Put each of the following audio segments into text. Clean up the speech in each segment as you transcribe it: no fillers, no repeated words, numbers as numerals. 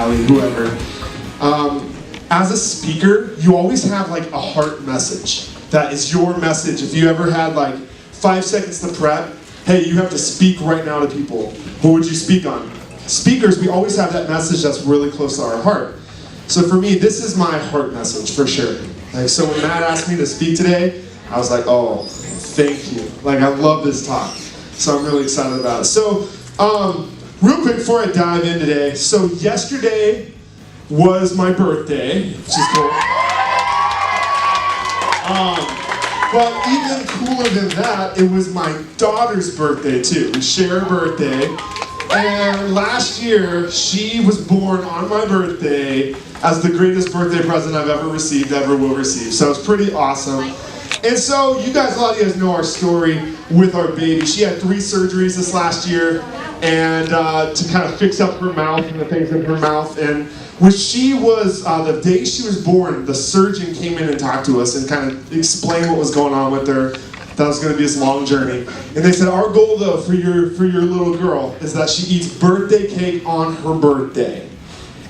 Allie, whoever. As a speaker, you always have like a heart message. That is your message. If you ever had like 5 seconds to prep, hey, you have to speak right now to people. What would you speak on? Speakers, we always have that message that's really close to our heart. So for me, this is my heart message for sure. Like, so when Matt asked me to speak today, I was like, oh, thank you. Like, I love this talk. So I'm really excited about it. So, real quick before I dive in today, so yesterday was my birthday, which is cool. But even cooler than that, it was my daughter's birthday too. We share a birthday. And last year, she was born on my birthday as the greatest birthday present I've ever received, ever will receive. So it's pretty awesome. And so you guys, a lot of you guys know our story with our baby. She had 3 surgeries this last year, and to kind of fix up her mouth and the things in her mouth. And when she was, the day she was born, the surgeon came in and talked to us and kind of explained what was going on with her. That was going to be this long journey. And they said, our goal though for your little girl is that she eats birthday cake on her birthday.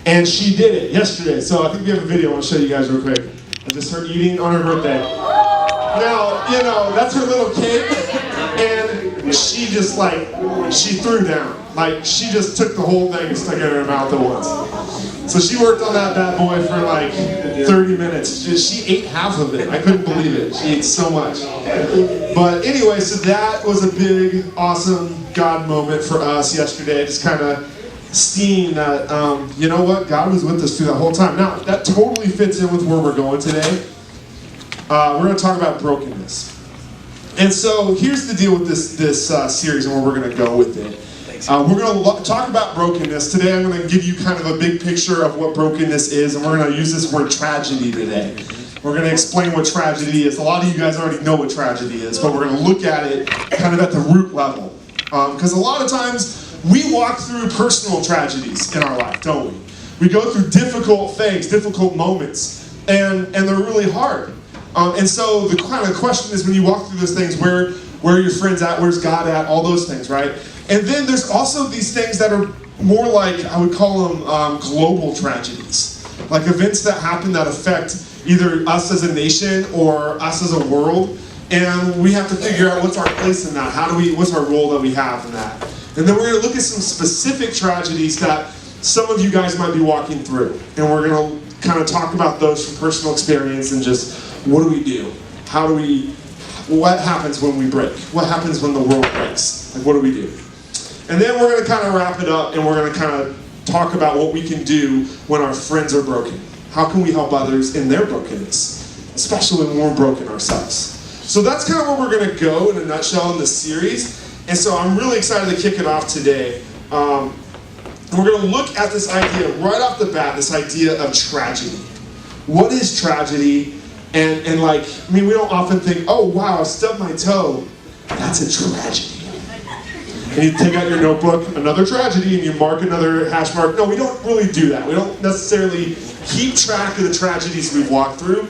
And she did it yesterday. So I think we have a video I'll show you guys real quick. Of just her eating on her birthday. Now, you know, that's her little cake. And she just like, she threw down. Like, she just took the whole thing and stuck it in her mouth at once. So she worked on that bad boy for like 30 minutes. She ate half of it. I couldn't believe it. She ate so much. But anyway, so that was a big, awesome God moment for us yesterday. Just kind of seeing that, you know what? God was with us through that whole time. Now, that totally fits in with where we're going today. We're going to talk about brokenness. And so here's the deal with this series and where we're going to go with it. We're going to talk about brokenness. Today I'm going to give you kind of a big picture of what brokenness is, and we're going to use this word tragedy today. We're going to explain what tragedy is. A lot of you guys already know what tragedy is, but we're going to look at it kind of at the root level. Because a lot of times we walk through personal tragedies in our life, don't we? We go through difficult things, difficult moments, and they're really hard. And so the kind of question is when you walk through those things, where are your friends at? Where's God at? All those things, right? And then there's also these things that are more like, I would call them global tragedies. Like events that happen that affect either us as a nation or us as a world. And we have to figure out what's our place in that. What's our role that we have in that? And then we're going to look at some specific tragedies that some of you guys might be walking through. And we're going to kind of talk about those from personal experience and just what do we do? What happens when we break? What happens when the world breaks? Like, what do we do? And then we're going to kind of wrap it up and we're going to kind of talk about what we can do when our friends are broken. How can we help others in their brokenness? Especially when we're broken ourselves. So that's kind of where we're going to go in a nutshell in this series. And so I'm really excited to kick it off today. We're going to look at this idea right off the bat, this idea of tragedy. What is tragedy? And like, I mean, we don't often think, oh wow, I stubbed my toe. That's a tragedy. And you take out your notebook, another tragedy, and you mark another hash mark. No, we don't really do that. We don't necessarily keep track of the tragedies we've walked through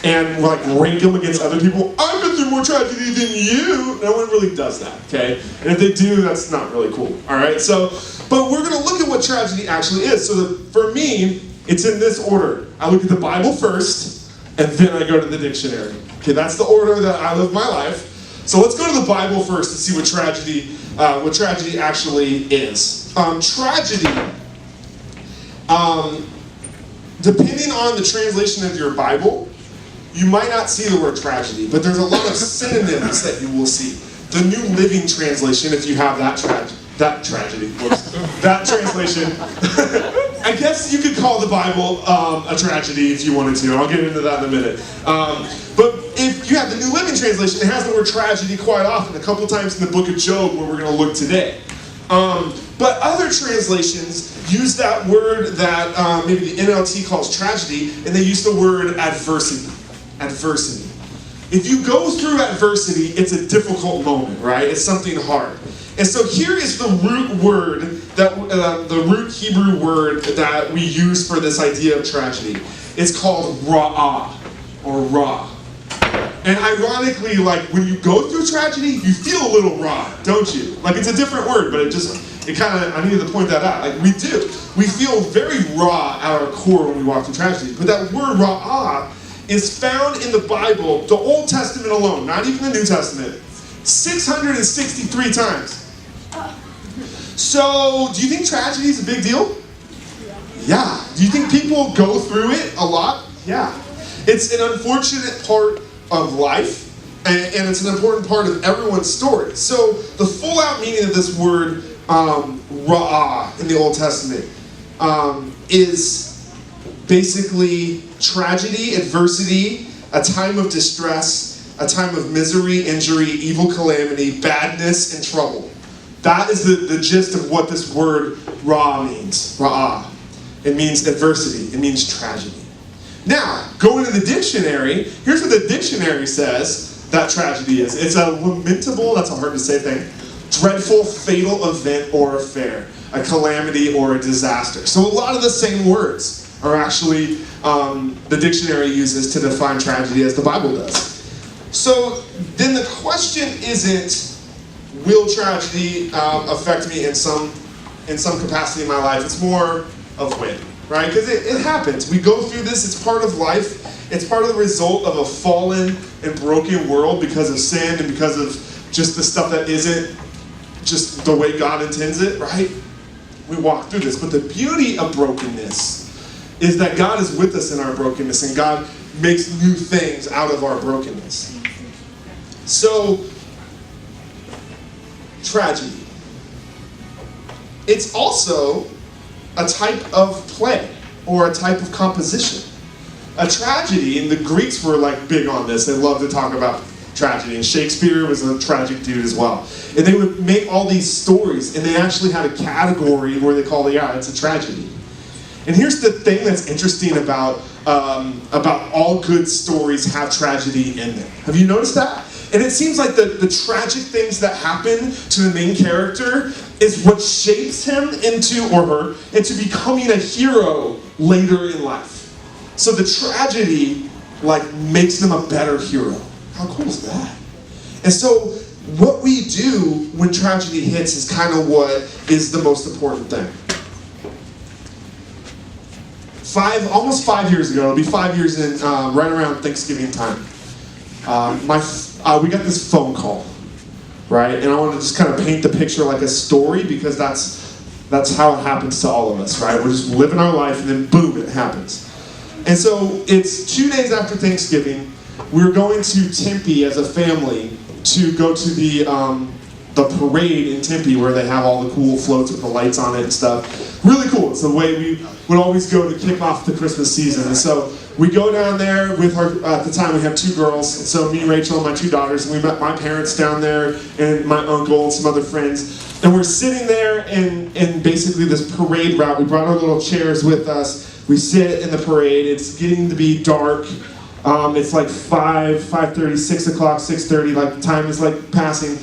and like rank them against other people. I've been through more tragedy than you. No one really does that, okay? And if they do, that's not really cool, all right? So, but we're gonna look at what tragedy actually is. So for me, it's in this order. I look at the Bible first, and then I go to the dictionary. Okay, that's the order that I live my life. So let's go to the Bible first and see what tragedy actually is. Tragedy, depending on the translation of your Bible, you might not see the word tragedy, but there's a lot of synonyms that you will see. The New Living Translation, if you have that translation. I guess you could call the Bible a tragedy if you wanted to. I'll get into that in a minute. But if you have the New Living Translation, it has the word tragedy quite often, a couple times in the book of Job where we're going to look today. But other translations use that word that maybe the NLT calls tragedy, and they use the word adversity. Adversity. If you go through adversity, it's a difficult moment, right? It's something hard. And so here is the root word, the root Hebrew word that we use for this idea of tragedy. It's called ra'ah, or ra. And ironically, like when you go through tragedy, you feel a little raw, don't you? Like it's a different word, but it I needed to point that out. Like we do. We feel very raw at our core when we walk through tragedy. But that word ra'ah is found in the Bible, the Old Testament alone, not even the New Testament, 663 times. So, do you think tragedy is a big deal? Yeah. Do you think people go through it a lot? Yeah. It's an unfortunate part of life, and it's an important part of everyone's story. So, the full out meaning of this word, ra'ah, in the Old Testament, is basically tragedy, adversity, a time of distress, a time of misery, injury, evil calamity, badness, and trouble. That is the gist of what this word means, ra'ah. It means adversity. It means tragedy. Now, going to the dictionary, here's what the dictionary says that tragedy is. It's a lamentable, that's a hard to say thing, dreadful, fatal event or affair, a calamity or a disaster. So a lot of the same words are actually the dictionary uses to define tragedy as the Bible does. So then the question isn't, will tragedy affect me in some capacity in my life? It's more of when, right? Because it happens. We go through this. It's part of life. It's part of the result of a fallen and broken world because of sin and because of just the stuff that isn't just the way God intends it, right? We walk through this. But the beauty of brokenness is that God is with us in our brokenness and God makes new things out of our brokenness. So, tragedy. It's also a type of play or a type of composition. A tragedy, and the Greeks were like big on this. They loved to talk about tragedy, and Shakespeare was a tragic dude as well. And they would make all these stories, and they actually had a category where they called it, it's a tragedy. And here's the thing that's interesting about all good stories have tragedy in them. Have you noticed that? And it seems like the tragic things that happen to the main character is what shapes him into, or her, into becoming a hero later in life. So the tragedy, makes them a better hero. How cool is that? And so what we do when tragedy hits is kind of what is the most important thing. Almost 5 years ago, it'll be 5 years in, right around Thanksgiving time, we got this phone call, right? And I want to just kind of paint the picture like a story because that's how it happens to all of us, right? We're just living our life and then boom, it happens. And so it's 2 days after Thanksgiving. We're going to Tempe as a family to go to the parade in Tempe where they have all the cool floats with the lights on it and stuff. Really cool. It's the way we would always go to kick off the Christmas season. And so we go down there with at the time we have 2 girls. And so me, Rachel, and my 2 daughters, and we met my parents down there and my uncle and some other friends. And we're sitting there in basically this parade route. We brought our little chairs with us. We sit in the parade. It's getting to be dark. It's like 5:30, 6 o'clock, 6:30, like time is like passing.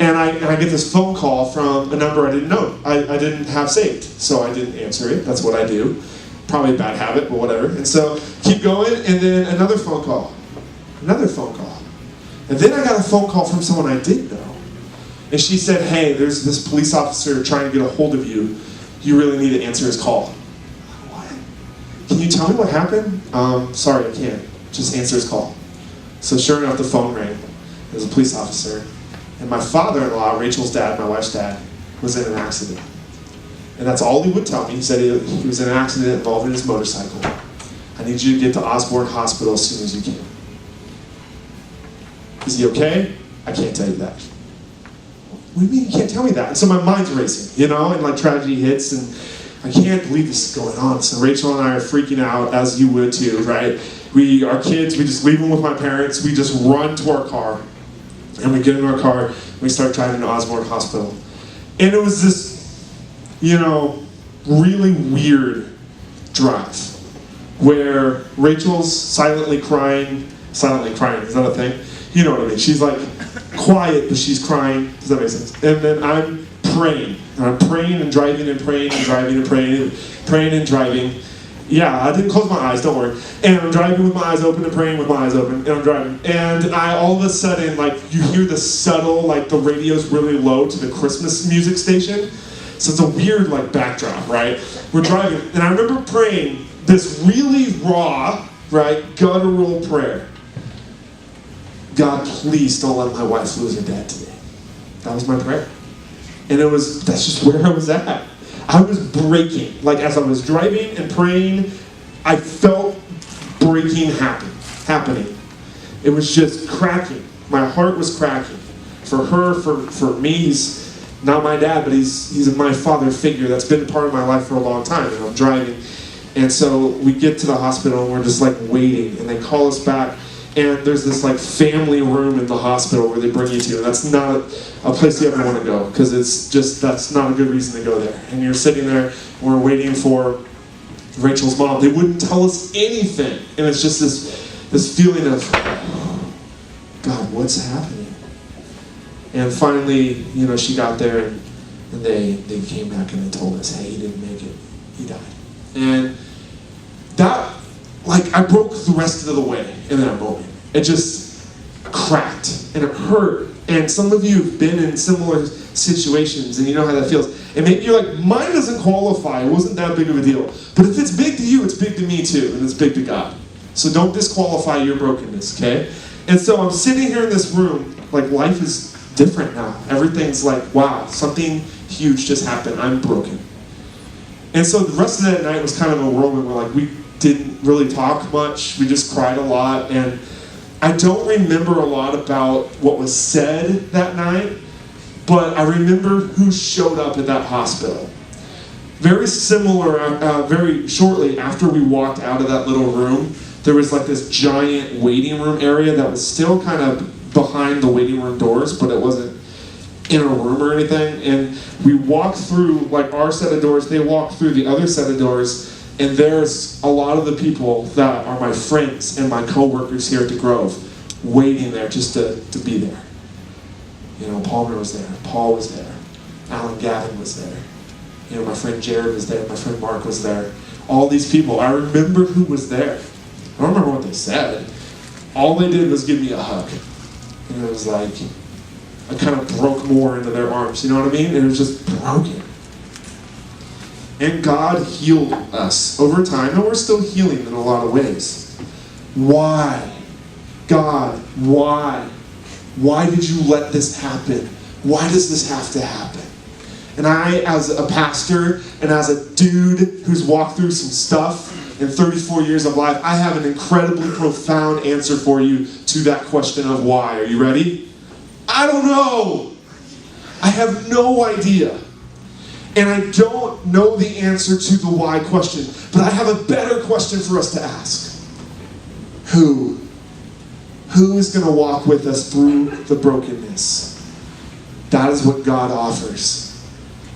And I get this phone call from a number I didn't know. I didn't have saved, so I didn't answer it. That's what I do. Probably a bad habit, but whatever. And so keep going, and then another phone call. Another phone call. And then I got a phone call from someone I did know. And she said, hey, there's this police officer trying to get a hold of you. You really need to answer his call. What? Can you tell me what happened? Sorry, I can't. Just answer his call. So sure enough, the phone rang. It was a police officer. And my father-in-law, Rachel's dad, my wife's dad, was in an accident. And that's all he would tell me. He said he was in an accident involving his motorcycle. I need you to get to Osborne Hospital as soon as you can. Is he okay? I can't tell you that. What do you mean you can't tell me that? And so my mind's racing, and tragedy hits, and I can't believe this is going on. So Rachel and I are freaking out, as you would too, right? Our kids, we just leave them with my parents. We just run to our car. And we get in our car, and we start driving to Osborne Hospital. And it was this, really weird drive where Rachel's silently crying. Silently crying, is that a thing? You know what I mean. She's quiet, but she's crying. Does that make sense? And then I'm praying. And I'm praying and driving and praying and driving and praying and praying and driving. Yeah, I didn't close my eyes, don't worry. And I'm driving with my eyes open and praying with my eyes open, and I'm driving. And I, all of a sudden, you hear the subtle, the radio's really low to the Christmas music station. So it's a weird like backdrop, right? We're driving, and I remember praying this really raw, right, guttural prayer. God, please don't let my wife lose her dad today. That was my prayer. And that's just where I was at. I was breaking. Like as I was driving and praying, I felt breaking happening. It was just cracking. My heart was cracking. For her, for me, he's not my dad, but he's my father figure that's been part of my life for a long time. And I'm driving. And so we get to the hospital and we're just like waiting. And they call us back. And there's this like family room in the hospital where they bring you to. And that's not a place you ever want to go. Because that's not a good reason to go there. And you're sitting there and we're waiting for Rachel's mom. They wouldn't tell us anything. And it's just this feeling of, God, what's happening? And finally, she got there and they came back and they told us, hey, he didn't make it. He died. And that, I broke the rest of the way in that moment. It just cracked and it hurt. And some of you have been in similar situations and you know how that feels. And maybe you're like, mine doesn't qualify. It wasn't that big of a deal. But if it's big to you, it's big to me too. And it's big to God. So don't disqualify your brokenness, okay? And so I'm sitting here in this room, life is different now. Everything's wow, something huge just happened. I'm broken. And so the rest of that night was kind of a whirlwind where we didn't really talk much. We just cried a lot. And I don't remember a lot about what was said that night, but I remember who showed up at that hospital. Very similar, very shortly after we walked out of that little room, there was this giant waiting room area that was still kind of behind the waiting room doors, but it wasn't in a room or anything. And we walked through our set of doors, they walked through the other set of doors, and there's a lot of the people that are my friends and my co-workers here at the Grove waiting there just to be there. Palmer was there, Paul was there, Alan Gavin was there, my friend Jared was there, my friend Mark was there. All these people, I remember who was there. I don't remember what they said. All they did was give me a hug. And it was I kind of broke more into their arms, you know what I mean? And it was just broken. And God healed us over time, and we're still healing in a lot of ways. Why? God, why? Why did you let this happen? Why does this have to happen? And I, as a pastor, and as a dude who's walked through some stuff in 34 years of life, I have an incredibly profound answer for you to that question of why. Are you ready? I don't know. I have no idea. And I don't know the answer to the why question, but I have a better question for us to ask. Who? Who is going to walk with us through the brokenness? That is what God offers.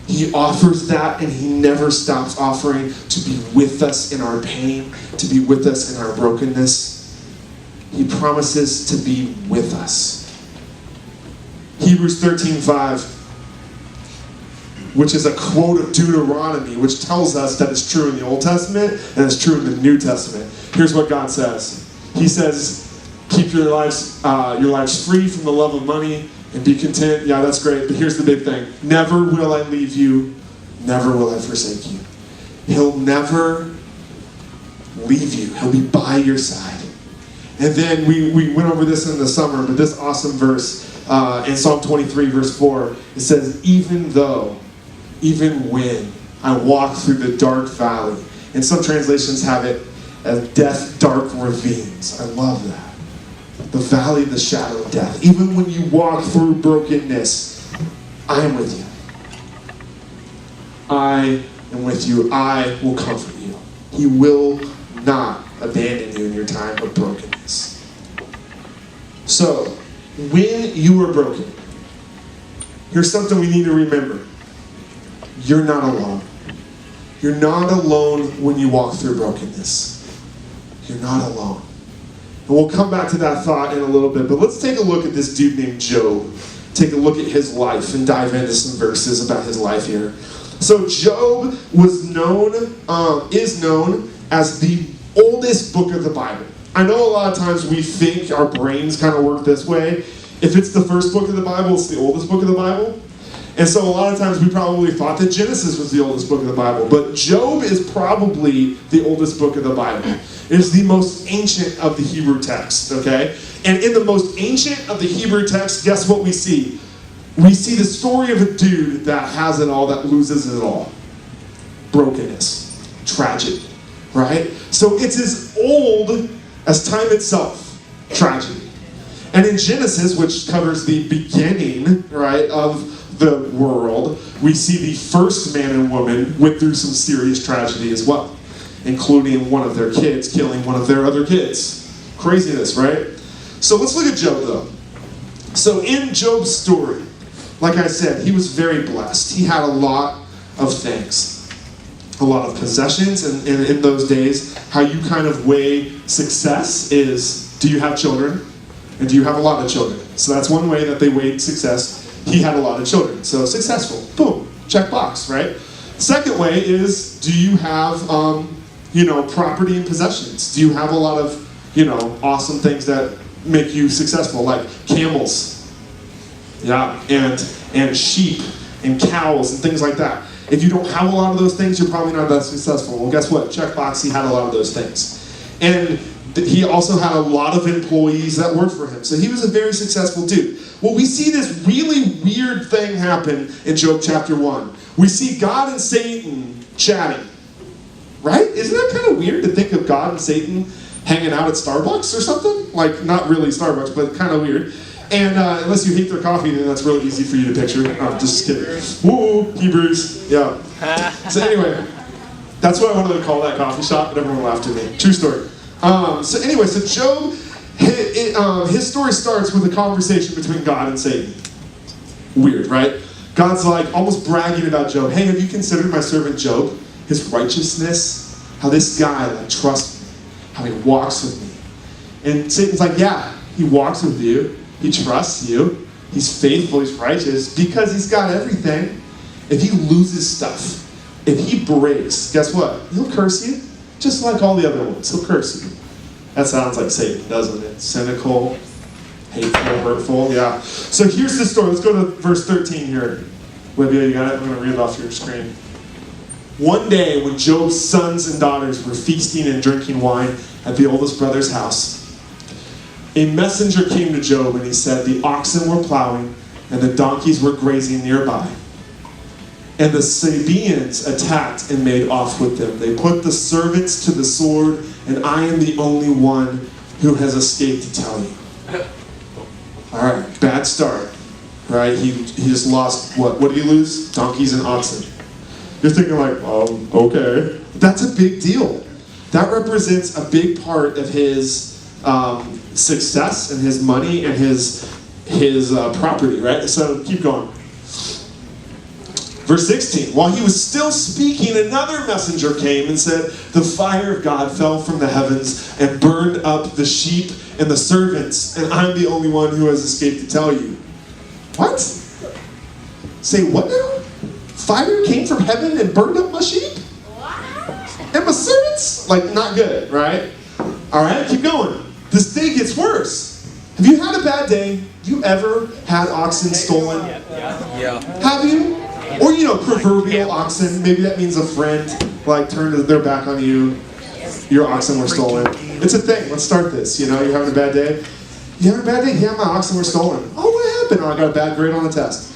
He offers that, and He never stops offering to be with us in our pain, to be with us in our brokenness. He promises to be with us. Hebrews 13:5, which is a quote of Deuteronomy, which tells us that it's true in the Old Testament and it's true in the New Testament. Here's what God says. He says, keep your lives free from the love of money and be content. Yeah, that's great, but here's the big thing. Never will I leave you. Never will I forsake you. He'll never leave you. He'll be by your side. And then we went over this in the summer, but this awesome verse in Psalm 23, verse 4, it says, even when I walk through the dark valley. And some translations have it as death, dark ravines. I love that. The valley of the shadow of death. Even when you walk through brokenness, I am with you. I am with you. I will comfort you. He will not abandon you in your time of brokenness. So, when you are broken, here's something we need to remember. You're not alone. You're not alone when you walk through brokenness. You're not alone. And we'll come back to that thought in a little bit, but let's take a look at this dude named Job. Take a look at his life and dive into some verses about his life here. So Job is known as the oldest book of the Bible. I know a lot of times we think our brains kind of work this way. If it's the first book of the Bible, it's the oldest book of the Bible. And so a lot of times we probably thought that Genesis was the oldest book of the Bible, but Job is probably the oldest book of the Bible. It is the most ancient of the Hebrew text, okay? And in the most ancient of the Hebrew text, guess what we see? We see the story of a dude that has it all, that loses it all. Brokenness, tragedy, right? So it's as old as time itself, tragedy. And in Genesis, which covers the beginning, right, of the world, we see the first man and woman went through some serious tragedy as well, including one of their kids killing one of their other kids. Craziness, right? So let's look at Job, though. So in Job's story, like I said, he was very blessed. He had a lot of things, a lot of possessions, and in those days, how you kind of weigh success is, do you have children? And do you have a lot of children? So that's one way that they weighed success. He had a lot of children, so successful. Boom, check box, right? Second way is, do you have, property and possessions? Do you have a lot of, awesome things that make you successful, like camels, yeah, and sheep and cows and things like that? If you don't have a lot of those things, you're probably not that successful. Well, guess what? Check box, he had a lot of those things. And he also had a lot of employees that worked for him. So he was a very successful dude. Well, we see this really weird thing happen in Job chapter 1. We see God and Satan chatting. Right? Isn't that kind of weird to think of God and Satan hanging out at Starbucks or something? Like, not really Starbucks, but kind of weird. And unless you hate their coffee, then that's really easy for you to picture. I'm just kidding. Woo, Hebrews. Yeah. So anyway, that's what I wanted to call that coffee shop, but everyone laughed at me. True story. So Job, his story starts with a conversation between God and Satan. Weird, right? God's like almost bragging about Job. Hey, have you considered my servant Job? His righteousness? How this guy trusts me. How he walks with me. And Satan's like, yeah, he walks with you. He trusts you. He's faithful. He's righteous because he's got everything. If he loses stuff, if he breaks, guess what? He'll curse you. Just like all the other ones, he'll curse you. That sounds like Satan, doesn't it? Cynical, hateful, hurtful, yeah. So here's the story. Let's go to verse 13 here. Olivia, you got it? I'm going to read it off your screen. One day when Job's sons and daughters were feasting and drinking wine at the oldest brother's house, a messenger came to Job and he said, the oxen were plowing and the donkeys were grazing nearby. And the Sabaeans attacked and made off with them. They put the servants to the sword, and I am the only one who has escaped to tell you. All right, bad start. Right? He just lost, what did he lose? Donkeys and oxen. You're thinking like, okay. That's a big deal. That represents a big part of his success and his money and his property, right? So keep going. Verse 16, while he was still speaking, another messenger came and said, the fire of God fell from the heavens and burned up the sheep and the servants, and I'm the only one who has escaped to tell you. What? Say what now? Fire came from heaven and burned up my sheep? And my servants? Like, not good, right? All right, keep going. This day gets worse. Have you had a bad day? Have you ever had oxen stolen? Yeah. Have you? Or, proverbial oxen. Maybe that means a friend, turned their back on you. Your oxen were stolen. It's a thing. Let's start this. You're having a bad day? You having a bad day? Yeah, my oxen were stolen. Oh, what happened? Oh, I got a bad grade on the test.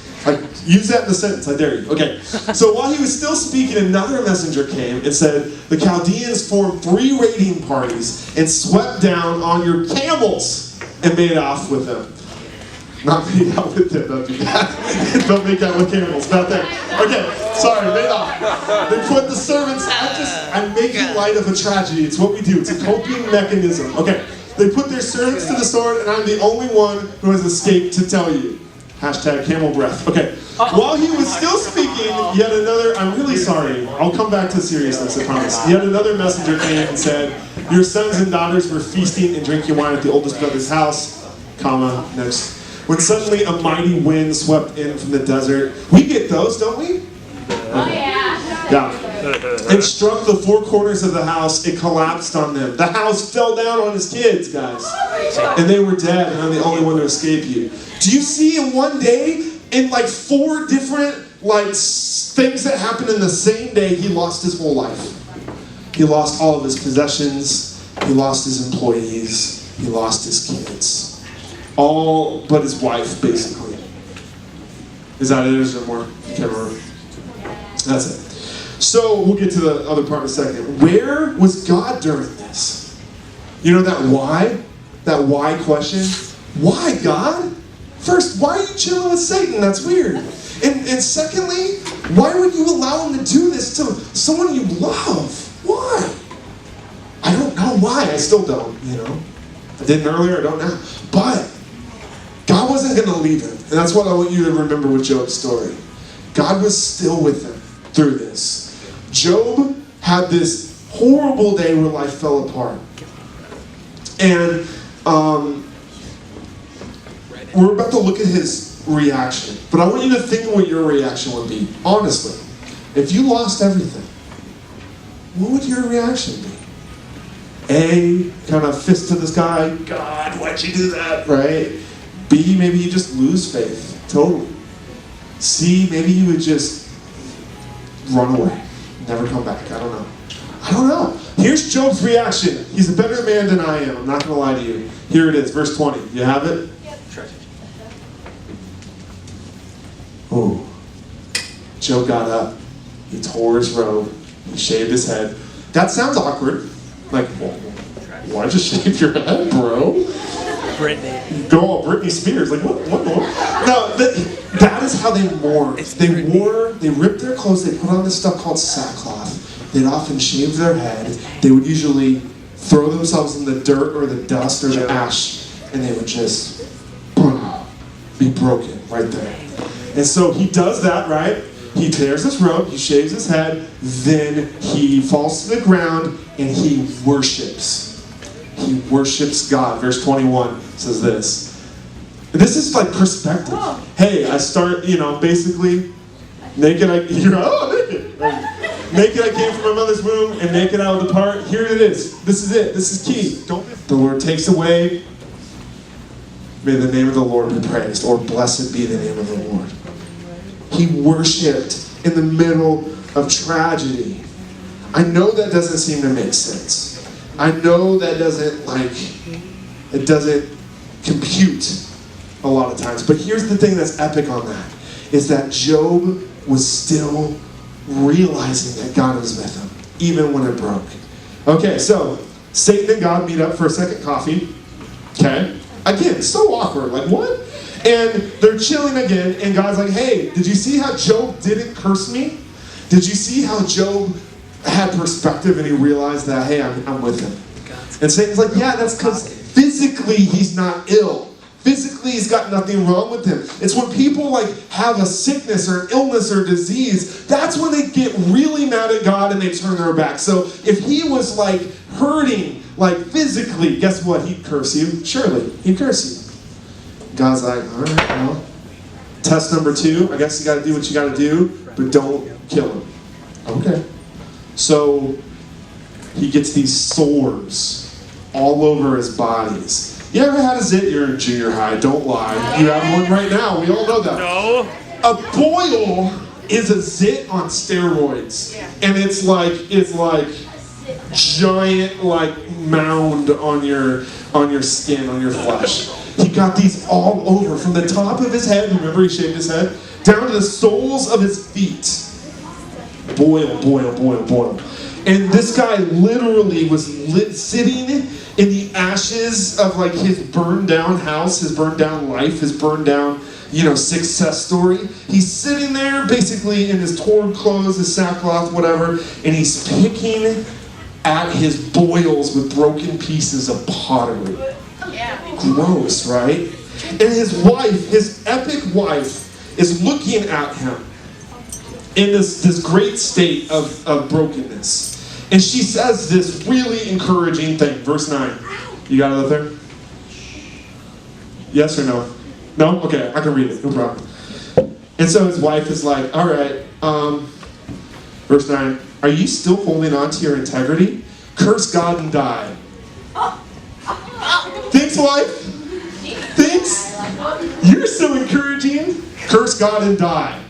Use that in the sentence. I dare you. Okay. So while he was still speaking, another messenger came and said, the Chaldeans formed 3 raiding parties and swept down on your camels and made off with them. Not made out with them, that'd be bad. Don't make out with camels, bad thing. Okay, sorry, made off. They put the servants, I'm making light of a tragedy. It's what we do, it's a coping mechanism. Okay, they put their servants to the sword, and I'm the only one who has escaped to tell you. Hashtag camel breath. Okay, while he was still speaking, yet another, I'm really sorry, I'll come back to seriousness, I promise. Yet another messenger came and said, your sons and daughters were feasting and drinking wine at the oldest brother's house, next. When suddenly a mighty wind swept in from the desert. We get those, don't we? Oh, yeah. Yeah. And struck the 4 corners of the house. It collapsed on them. The house fell down on his kids, guys. And they were dead, and I'm the only one to escape you. Do you see in one day, in like 4 different things that happened in the same day, he lost his whole life. He lost all of his possessions. He lost his employees. He lost his kids. All but his wife, basically. Is that it? Is there more? I can't remember. That's it. So we'll get to the other part in a second. Where was God during this? You know that why? That why question? Why, God? First, why are you chilling with Satan? That's weird. And secondly, why would you allow him to do this to someone you love? Why? I don't know why. I still don't, I didn't earlier, I don't now. But God wasn't going to leave him. And that's what I want you to remember with Job's story. God was still with him through this. Job had this horrible day where life fell apart. And we're about to look at his reaction. But I want you to think what your reaction would be. Honestly. If you lost everything, what would your reaction be? A, kind of fist to the sky. God, why'd you do that? Right? B, maybe you just lose faith. Totally. C, maybe you would just run away. Never come back. I don't know. Here's Job's reaction. He's a better man than I am. I'm not going to lie to you. Here it is, verse 20. You have it? Yep. Oh. Job got up. He tore his robe. He shaved his head. That sounds awkward. Like, why'd you shave your head, bro? Britney. Go all Britney Spears. Like, what more? No, that is how they mourned. They ripped their clothes. They put on this stuff called sackcloth. They'd often shave their head. They would usually throw themselves in the dirt or the dust or the ash, and they would just be broken right there. And so he does that, right? He tears his robe, he shaves his head, then he falls to the ground and he worships. He worships God. Verse 21 says this. This is like perspective. Hey, I start, basically, naked I came from my mother's womb, and naked I will depart. Here it is. This is it. This is key. The Lord takes away. May the name of the Lord be praised, or blessed be the name of the Lord. He worshipped in the middle of tragedy. I know that doesn't seem to make sense. I know that doesn't compute a lot of times. But here's the thing that's epic on that, is that Job was still realizing that God was with him, even when it broke. Okay, so Satan and God meet up for a second coffee. Okay? Again, so awkward. Like, what? And they're chilling again, and God's like, hey, did you see how Job didn't curse me? Did you see how Job had perspective and he realized that, hey, I'm with him? And Satan's like, yeah, that's because physically he's not ill. Physically he's got nothing wrong with him. It's when people have a sickness or an illness or disease, that's when they get really mad at God and they turn their back. So if he was hurting physically, guess what? He'd curse you. Surely, he'd curse you. God's like, all right, well, test number 2. I guess you got to do what you got to do, but don't kill him. Okay. So he gets these sores all over his bodies. You ever had a zit? You're in junior high. Don't lie. You have one right now. We all know that. No. A boil is a zit on steroids, and it's like giant mound on your skin, on your flesh. He got these all over, from the top of his head, remember he shaved his head, down to the soles of his feet. Boil. And this guy literally was sitting in the ashes of his burned down house, his burned down life, his burned down, success story. He's sitting there basically in his torn clothes, his sackcloth, whatever, and he's picking at his boils with broken pieces of pottery. Gross, right? And his wife, his epic wife, is looking at him in this great state of brokenness. And she says this really encouraging thing. Verse 9. You got it up there? Yes or no? No? Okay, I can read it. No problem. And so his wife is like, all right, verse 9. Are you still holding on to your integrity? Curse God and die. Thanks, wife. Thanks. You're so encouraging. curse God and die.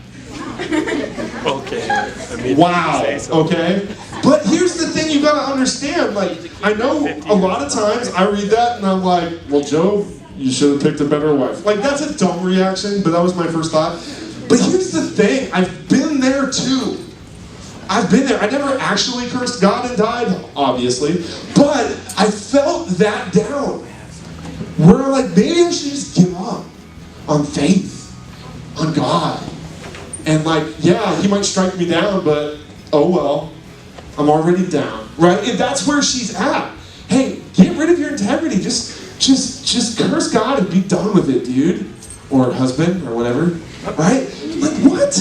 Okay. Wow. Okay. But here's the thing you gotta understand. Like, I know a lot of times I read that and I'm like, well, Job, you should have picked a better wife. Like, that's a dumb reaction, but that was my first thought. But here's the thing. I've been there too. I've been there. I never actually cursed God and died, obviously, but I felt that down. Where I'm like, maybe I should just give up on faith, on God. And like, yeah, he might strike me down, but oh well, I'm already down, right? And that's where she's at. Hey, get rid of your integrity. Just curse God and be done with it, dude. Or husband, or whatever, right? Like, what?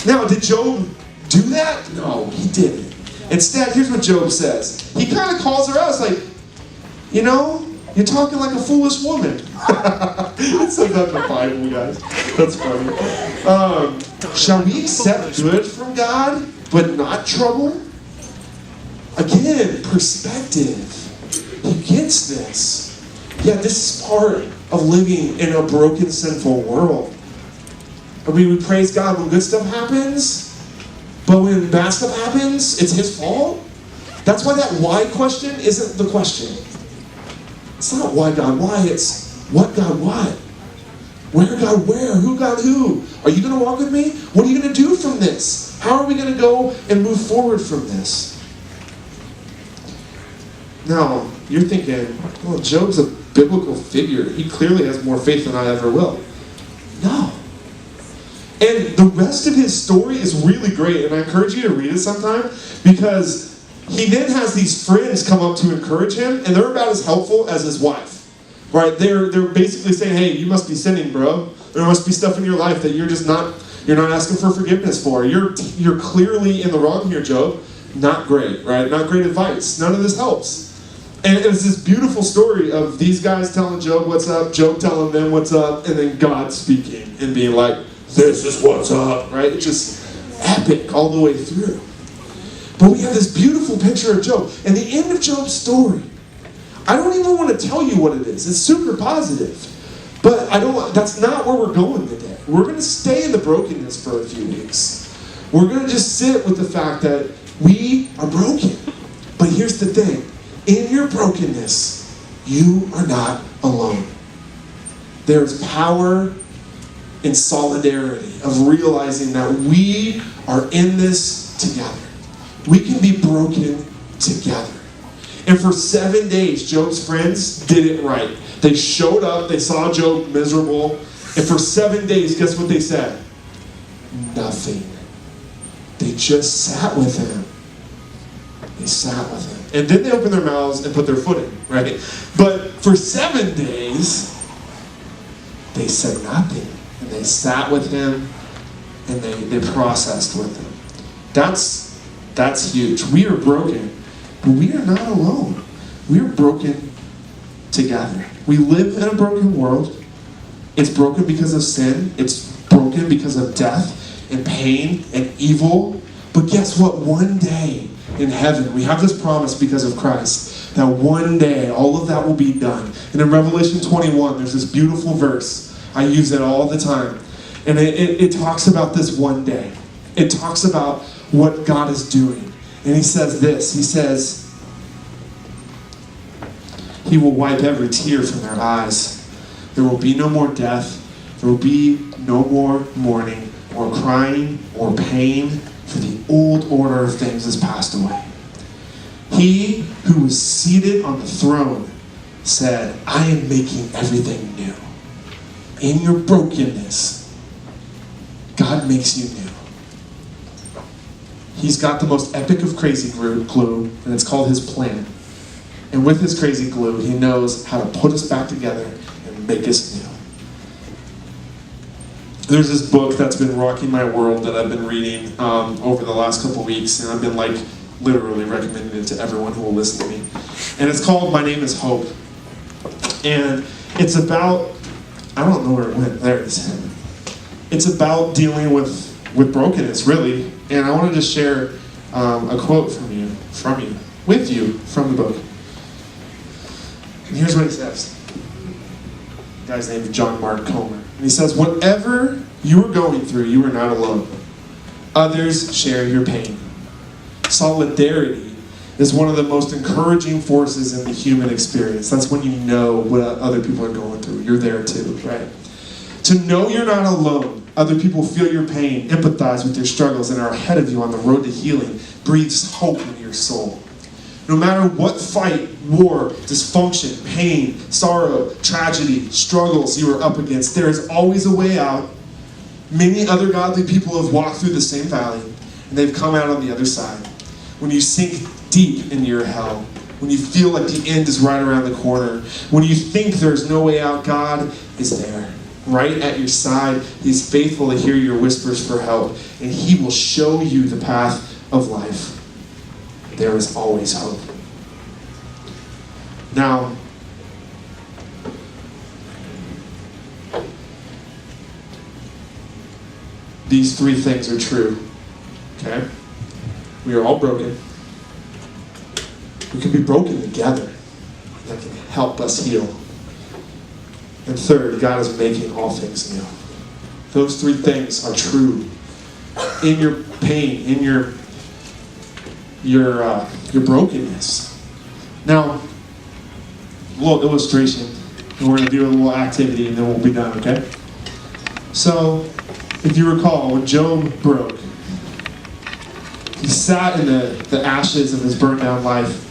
Now, did Job do that? No, he didn't. Instead, here's what Job says. He kind of calls her out. It's like, you know, you're talking like a foolish woman. It says that in the Bible, guys. That's funny. Shall we accept good from God, but not trouble? Again, perspective. He gets this. Yeah, this is part of living in a broken, sinful world. I mean, we praise God when good stuff happens, but when bad stuff happens, it's his fault. That's why that why question isn't the question. It's not why God why, it's what God what. Where God where, who God who. Are you going to walk with me? What are you going to do from this? How are we going to go and move forward from this? Now, you're thinking, well, Job's a biblical figure. He clearly has more faith than I ever will. No. And the rest of his story is really great, and I encourage you to read it sometime, because he then has these friends come up to encourage him, and they're about as helpful as his wife. Right? They're basically saying, hey, you must be sinning, bro. There must be stuff in your life that you're not asking for forgiveness for. You're clearly in the wrong here, Job. Not great, right? Not great advice. None of this helps. And it's this beautiful story of these guys telling Job what's up, Job telling them what's up, and then God speaking and being like, this is what's up, right? It's just epic all the way through. But we have this beautiful picture of Job. And the end of Job's story, I don't even want to tell you what it is. It's super positive. But that's not where we're going today. We're going to stay in the brokenness for a few weeks. We're going to just sit with the fact that we are broken. But here's the thing. In your brokenness, you are not alone. There's power in solidarity of realizing that we are in this together. We can be broken together. And for 7 days, Job's friends did it right. They showed up, they saw Job miserable, and for 7 days, guess what they said? Nothing. They just sat with him. They sat with him. And then they opened their mouths and put their foot in, right? But for 7 days, they said nothing. And they sat with him, and they processed with him. That's huge. We are broken, but we are not alone. We are broken together. We live in a broken world. It's broken because of sin. It's broken because of death and pain and evil. But guess what? One day in heaven, we have this promise because of Christ that one day all of that will be done. And in Revelation 21, there's this beautiful verse. I use it all the time. And it talks about this one day. It talks about what God is doing. And he says this. He says, he will wipe every tear from their eyes. There will be no more death. There will be no more mourning or crying or pain, for the old order of things has passed away. He who was seated on the throne said, I am making everything new. In your brokenness, God makes you new. He's got the most epic of crazy glue, and it's called his plan. And with his crazy glue, he knows how to put us back together and make us new. There's this book that's been rocking my world that I've been reading over the last couple weeks, and I've been literally recommending it to everyone who will listen to me. And it's called My Name is Hope. And it's about, I don't know where it went, there it is. It's about dealing with brokenness, really. And I want to just share a quote with you from the book. And here's what he says. The guy's name is John Mark Comer. And he says, whatever you are going through, you are not alone. Others share your pain. Solidarity is one of the most encouraging forces in the human experience. That's when you know what other people are going through. You're there too, right? To know you're not alone, other people feel your pain, empathize with your struggles, and are ahead of you on the road to healing, breathes hope into your soul. No matter what fight, war, dysfunction, pain, sorrow, tragedy, struggles you are up against, there is always a way out. Many other godly people have walked through the same valley, and they've come out on the other side. When you sink deep into your hell, when you feel like the end is right around the corner, when you think there's no way out, God is there, right at your side. He's faithful to hear your whispers for help, and He will show you the path of life. There is always hope. Now, these three things are true. Okay? We are all broken. We can be broken together. That can help us heal. And third, God is making all things new. Those three things are true. In your pain, in your brokenness. Now, a little illustration, and we're going to do a little activity, and then we'll be done, okay? So, if you recall, when Job broke, he sat in the ashes of his burnt down life,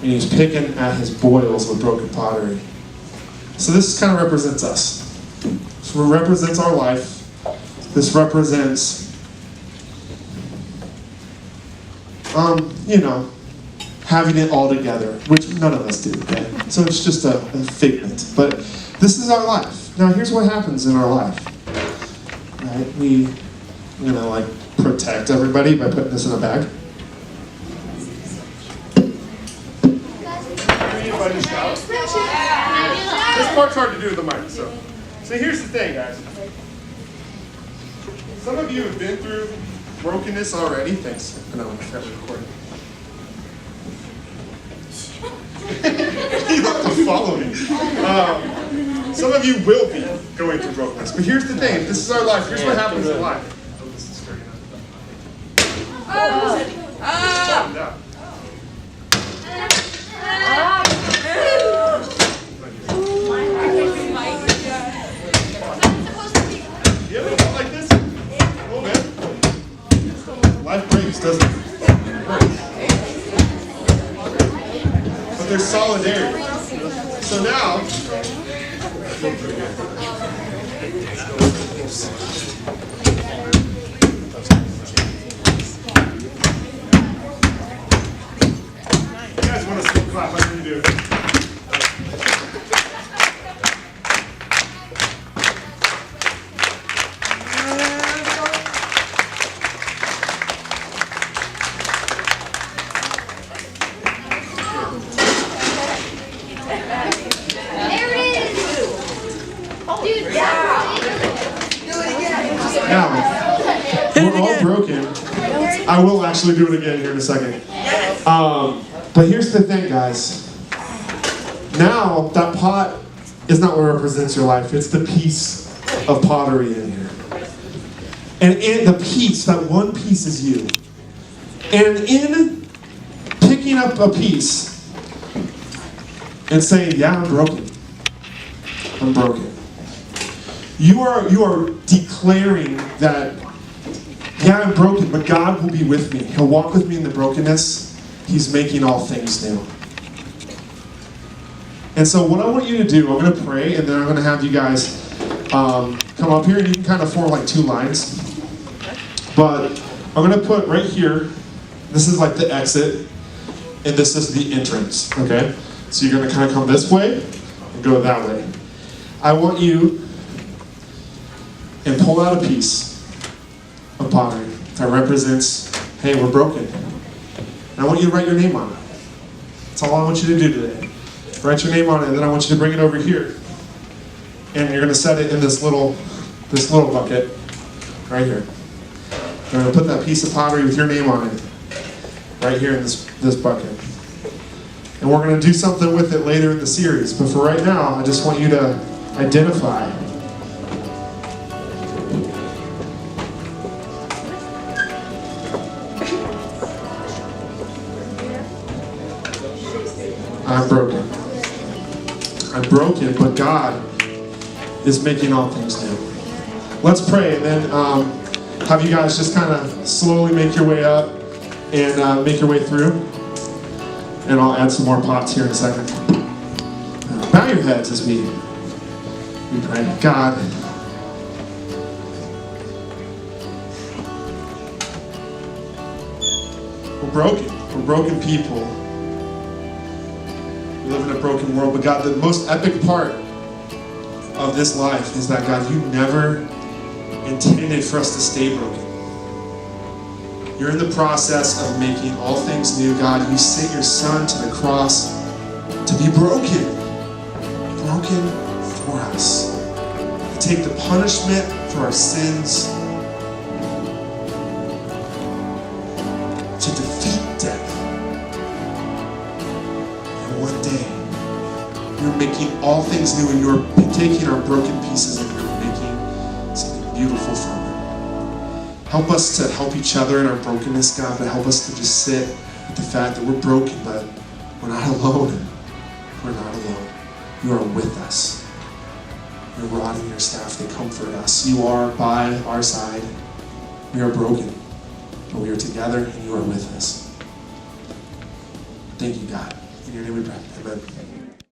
and he was picking at his boils with broken pottery. So this kind of represents us. This represents our life. This represents, having it all together, which none of us do, okay? So it's just a figment. But this is our life. Now here's what happens in our life. Right? We, protect everybody by putting this in a bag. This part's hard to do with the mic, so here's the thing, guys. Some of you have been through brokenness already. Thanks. I know, I'm recording. You don't have to follow me. Some of you will be going through brokenness. But here's the thing. This is our life. Here's what happens in life. Oh, this is sturdy enough. You ever feel like this? A little bit. Life breaks, doesn't it? But there's solidarity. So now, you guys want to still clap like you do. Now, we're all broken. I will actually do it again here in a second. But here's the thing, guys. Now, that pot is not what represents your life. It's the piece of pottery in here. And in the piece, that one piece is you. And in picking up a piece and saying, yeah, I'm broken. I'm broken. You are declaring that, yeah, I'm broken, but God will be with me. He'll walk with me in the brokenness. He's making all things new. And so what I want you to do, I'm going to pray, and then I'm going to have you guys come up here, and you can kind of form like two lines. But I'm going to put right here, this is like the exit, and this is the entrance, okay? So you're going to kind of come this way and go that way. I want you and pull out a piece of pottery that represents, hey, we're broken. And I want you to write your name on it. That's all I want you to do today. Write your name on it, and then I want you to bring it over here. And you're going to set it in this little bucket right here. You're going to put that piece of pottery with your name on it right here in this bucket. And we're going to do something with it later in the series. But for right now, I just want you to identify I'm broken. I'm broken, but God is making all things new. Let's pray, and then have you guys just kind of slowly make your way up and make your way through. And I'll add some more pots here in a second. Bow your heads as we pray. God, we're broken. We're broken people. We live in a broken world, but God, the most epic part of this life is that, God, you never intended for us to stay broken. You're in the process of making all things new, God. You sent your Son to the cross to be broken for us, to take the punishment for our sins, to defeat death. And one day, you're making all things new, and you're taking our broken pieces and you're making something beautiful from them. Help us to help each other in our brokenness, God, but help us to just sit with the fact that we're broken, but we're not alone. We're not alone. You are with us. Your rod and your staff, they comfort us. You are by our side. We are broken, but we are together and you are with us. Thank you, God. In your name we pray. Amen.